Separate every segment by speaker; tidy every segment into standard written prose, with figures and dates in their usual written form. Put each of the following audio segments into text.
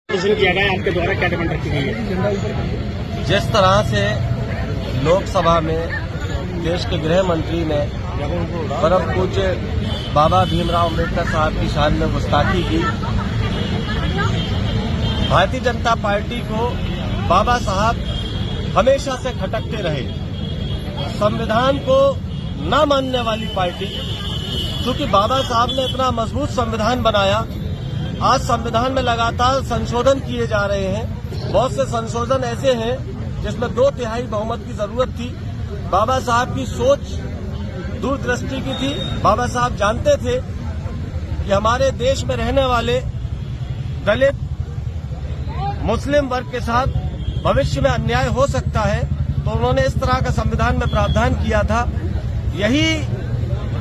Speaker 1: किया गया आपके द्वारा क्या डिमांड रखी गई है?
Speaker 2: जिस तरह से लोकसभा में देश के गृह मंत्री ने परम पूज्य बाबा भीमराव अम्बेडकर साहब की शान में गुस्ताखी की, भारतीय जनता पार्टी को बाबा साहब हमेशा से खटकते रहे। संविधान को न मानने वाली पार्टी, क्योंकि बाबा साहब ने इतना मजबूत संविधान बनाया, आज संविधान में लगातार संशोधन किए जा रहे हैं। बहुत से संशोधन ऐसे हैं जिसमें 2/3 बहुमत की जरूरत थी। बाबा साहब की सोच दूरदृष्टि की थी। बाबा साहब जानते थे कि हमारे देश में रहने वाले दलित मुस्लिम वर्ग के साथ भविष्य में अन्याय हो सकता है, तो उन्होंने इस तरह का संविधान में प्रावधान किया था। यही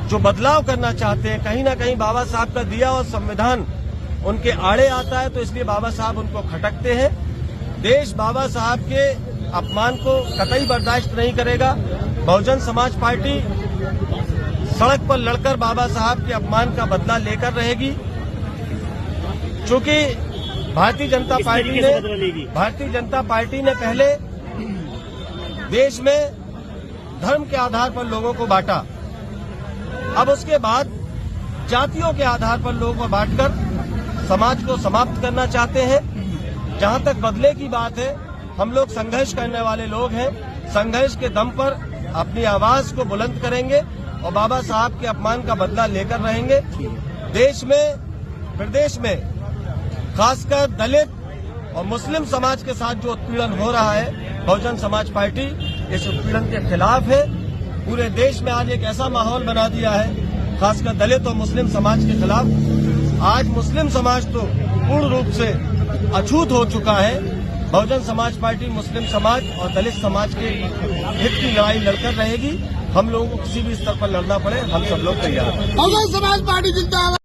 Speaker 2: जो बदलाव करना चाहते हैं, कहीं न कहीं बाबा साहब का दिया और संविधान उनके आड़े आता है, तो इसलिए बाबा साहब उनको खटकते हैं। देश बाबा साहब के अपमान को कतई बर्दाश्त नहीं करेगा। बहुजन समाज पार्टी सड़क पर लड़कर बाबा साहब के अपमान का बदला लेकर रहेगी। चूंकि भारतीय जनता पार्टी ने पहले देश में धर्म के आधार पर लोगों को बांटा, अब उसके बाद जातियों के आधार पर लोगों को बांटकर समाज को समाप्त करना चाहते हैं। जहां तक बदले की बात है, हम लोग संघर्ष करने वाले लोग हैं। संघर्ष के दम पर अपनी आवाज को बुलंद करेंगे और बाबा साहब के अपमान का बदला लेकर रहेंगे। देश में, प्रदेश में खासकर दलित और मुस्लिम समाज के साथ जो उत्पीड़न हो रहा है, बहुजन समाज पार्टी इस उत्पीड़न के खिलाफ है। पूरे देश में आज एक ऐसा माहौल बना दिया है, खासकर दलित और मुस्लिम समाज के खिलाफ। आज मुस्लिम समाज तो पूर्ण रूप से अछूत हो चुका है। बहुजन समाज पार्टी मुस्लिम समाज और दलित समाज के हित की लड़ाई लड़कर रहेगी। हम लोगों को किसी भी स्तर पर लड़ना पड़े, हम सब लोग तैयार हैं।
Speaker 3: बहुजन समाज पार्टी जिंदाबाद।